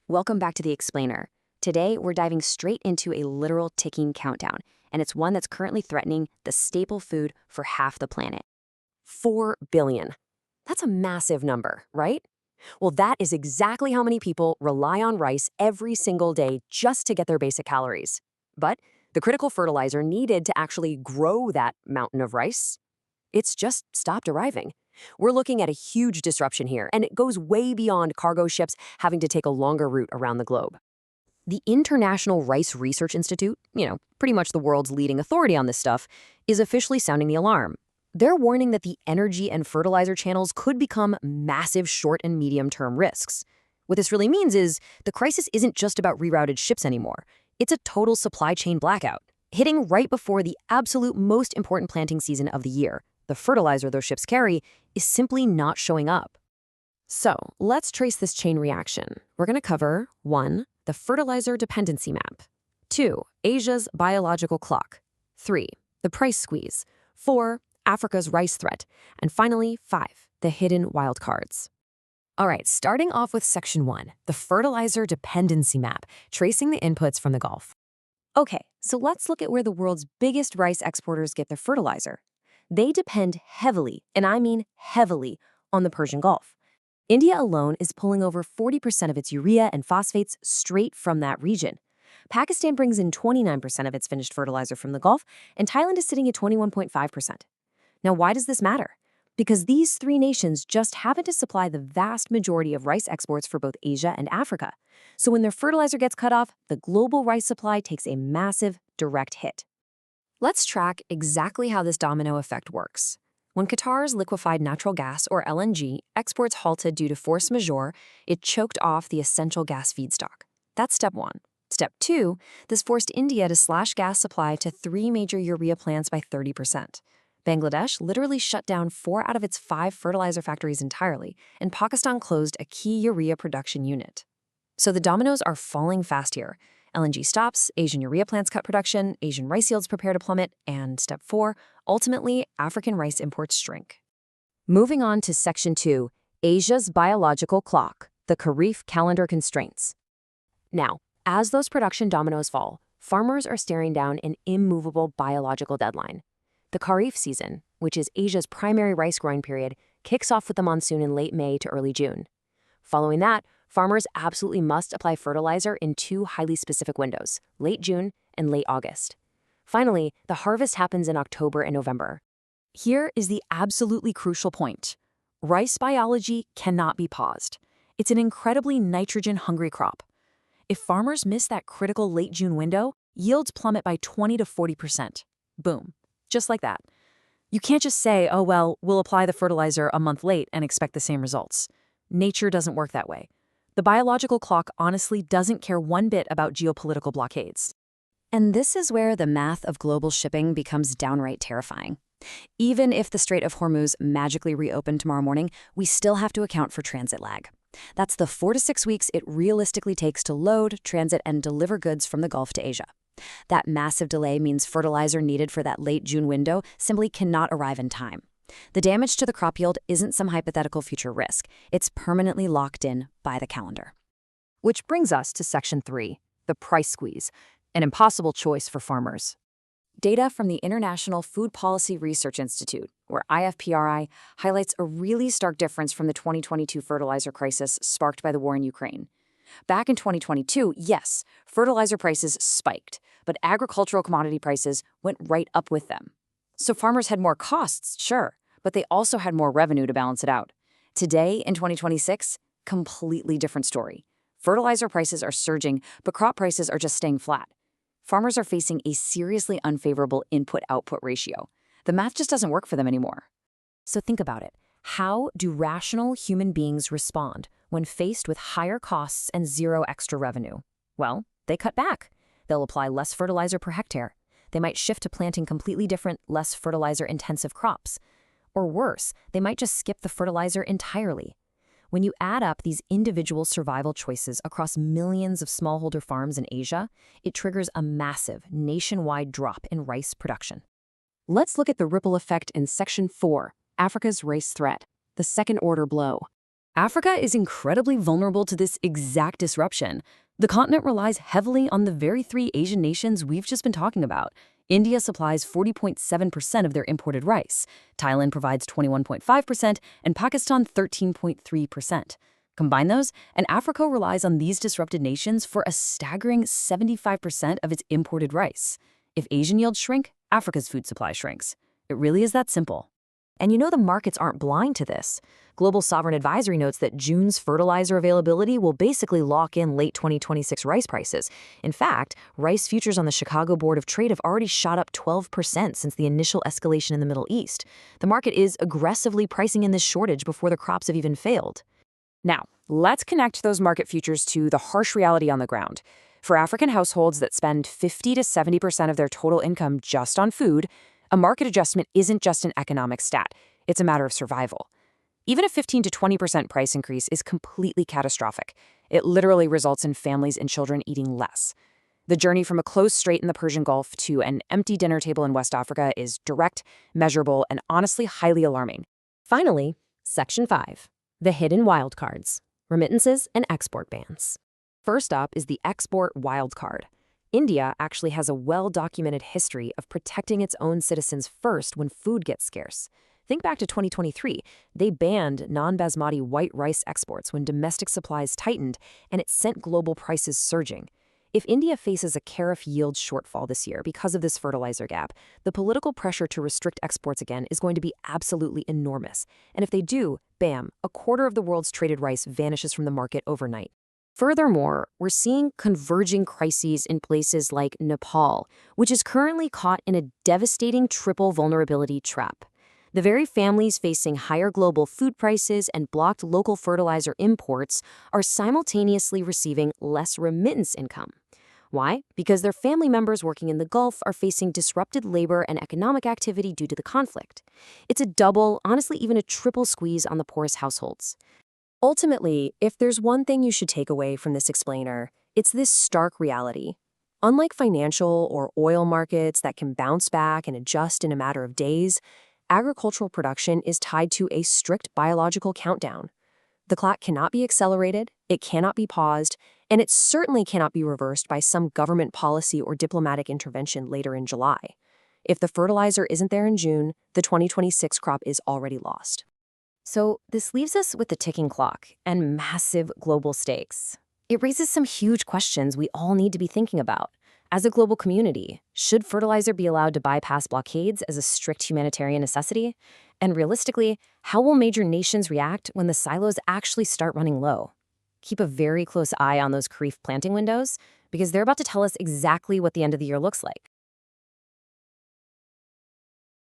Welcome back to The Explainer. Today, we're diving straight into a literal ticking countdown, and it's one that's currently threatening the staple food for half the planet. 4 billion. That's a massive number, right? Well, that is exactly how many people rely on rice every single day just to get their basic calories. But the critical fertilizer needed to actually grow that mountain of rice, it's just stopped arriving. We're looking at a huge disruption here, and it goes way beyond cargo ships having to take a longer route around the globe. The International Rice Research Institute, pretty much the world's leading authority on this stuff, is officially sounding the alarm. They're warning that the energy and fertilizer channels could become massive short and medium-term risks. What this really means is the crisis isn't just about rerouted ships anymore. It's a total supply chain blackout, hitting right before the absolute most important planting season of the year. The fertilizer those ships carry is simply not showing up. So let's trace this chain reaction. We're going to cover 1. The fertilizer dependency map. 2. Asia's biological clock. 3. The price squeeze. 4. Africa's rice threat. And finally, 5. The hidden wildcards. All right, starting off with Section 1, the fertilizer dependency map, tracing the inputs from the Gulf. Okay, so let's look at where the world's biggest rice exporters get their fertilizer. They depend heavily, and I mean heavily, on the Persian Gulf. India alone is pulling over 40% of its urea and phosphates straight from that region. Pakistan brings in 29% of its finished fertilizer from the Gulf, and Thailand is sitting at 21.5%. Now, why does this matter? Because these three nations just happen to supply the vast majority of rice exports for both Asia and Africa. So when their fertilizer gets cut off, the global rice supply takes a massive, direct hit. Let's track exactly how this domino effect works. When Qatar's liquefied natural gas, or LNG, exports halted due to force majeure, it choked off the essential gas feedstock. That's step 1. Step 2, this forced India to slash gas supply to 3 major urea plants by 30%. Bangladesh literally shut down 4 out of its 5 fertilizer factories entirely, and Pakistan closed a key urea production unit. So the dominoes are falling fast here. LNG stops, Asian urea plants cut production, Asian rice yields prepare to plummet, and step 4, ultimately, African rice imports shrink. Moving on to Section 2, Asia's biological clock, the Kharif calendar constraints. Now, as those production dominoes fall, farmers are staring down an immovable biological deadline. The Kharif season, which is Asia's primary rice growing period, kicks off with the monsoon in late May to early June. Following that, farmers absolutely must apply fertilizer in 2 highly specific windows, late June and late August. Finally, the harvest happens in October and November. Here is the absolutely crucial point. Rice biology cannot be paused. It's an incredibly nitrogen-hungry crop. If farmers miss that critical late June window, yields plummet by 20 to 40%. Boom. Just like that. You can't just say, oh, well, we'll apply the fertilizer a month late and expect the same results. Nature doesn't work that way. The biological clock honestly doesn't care one bit about geopolitical blockades. And this is where the math of global shipping becomes downright terrifying. Even if the Strait of Hormuz magically reopened tomorrow morning, we still have to account for transit lag. That's the 4 to 6 weeks it realistically takes to load, transit, and deliver goods from the Gulf to Asia. That massive delay means fertilizer needed for that late June window simply cannot arrive in time. The damage to the crop yield isn't some hypothetical future risk. It's permanently locked in by the calendar. Which brings us to Section 3, the price squeeze, an impossible choice for farmers. Data from the International Food Policy Research Institute, or IFPRI, highlights a really stark difference from the 2022 fertilizer crisis sparked by the war in Ukraine. Back in 2022, yes, fertilizer prices spiked, but agricultural commodity prices went right up with them. So farmers had more costs, sure, but they also had more revenue to balance it out. Today, in 2026, completely different story. Fertilizer prices are surging, but crop prices are just staying flat. Farmers are facing a seriously unfavorable input-output ratio. The math just doesn't work for them anymore. So think about it. How do rational human beings respond when faced with higher costs and zero extra revenue? Well, they cut back. They'll apply less fertilizer per hectare. They might shift to planting completely different, less fertilizer-intensive crops. Or worse, they might just skip the fertilizer entirely. When you add up these individual survival choices across millions of smallholder farms in Asia, it triggers a massive, nationwide drop in rice production. Let's look at the ripple effect in Section 4, Africa's rice threat, the second-order blow. Africa is incredibly vulnerable to this exact disruption. The continent relies heavily on the very three Asian nations we've just been talking about. India supplies 40.7% of their imported rice, Thailand provides 21.5%, and Pakistan 13.3%. Combine those, and Africa relies on these disrupted nations for a staggering 75% of its imported rice. If Asian yields shrink, Africa's food supply shrinks. It really is that simple. And you know the markets aren't blind to this. Global Sovereign Advisory notes that June's fertilizer availability will basically lock in late 2026 rice prices. In fact, rice futures on the Chicago Board of Trade have already shot up 12% since the initial escalation in the Middle East. The market is aggressively pricing in this shortage before the crops have even failed. Now, let's connect those market futures to the harsh reality on the ground. For African households that spend 50 to 70% of their total income just on food, a market adjustment isn't just an economic stat, it's a matter of survival. Even a 15 to 20% price increase is completely catastrophic. It literally results in families and children eating less. The journey from a closed strait in the Persian Gulf to an empty dinner table in West Africa is direct, measurable, and honestly highly alarming. Finally, Section 5. The hidden wildcards, remittances and export bans. First up is the export wildcard. India actually has a well-documented history of protecting its own citizens first when food gets scarce. Think back to 2023. They banned non-basmati white rice exports when domestic supplies tightened, and it sent global prices surging. If India faces a Kharif yield shortfall this year because of this fertilizer gap, the political pressure to restrict exports again is going to be absolutely enormous. And if they do, bam, a quarter of the world's traded rice vanishes from the market overnight. Furthermore, we're seeing converging crises in places like Nepal, which is currently caught in a devastating triple vulnerability trap. The very families facing higher global food prices and blocked local fertilizer imports are simultaneously receiving less remittance income. Why? Because their family members working in the Gulf are facing disrupted labor and economic activity due to the conflict. It's a double, honestly even a triple squeeze on the poorest households. Ultimately, if there's one thing you should take away from this explainer, it's this stark reality. Unlike financial or oil markets that can bounce back and adjust in a matter of days, agricultural production is tied to a strict biological countdown. The clock cannot be accelerated, it cannot be paused, and it certainly cannot be reversed by some government policy or diplomatic intervention later in July. If the fertilizer isn't there in June, the 2026 crop is already lost. So this leaves us with the ticking clock and massive global stakes. It raises some huge questions we all need to be thinking about. As a global community, should fertilizer be allowed to bypass blockades as a strict humanitarian necessity? And realistically, how will major nations react when the silos actually start running low? Keep a very close eye on those Kharif planting windows, because they're about to tell us exactly what the end of the year looks like.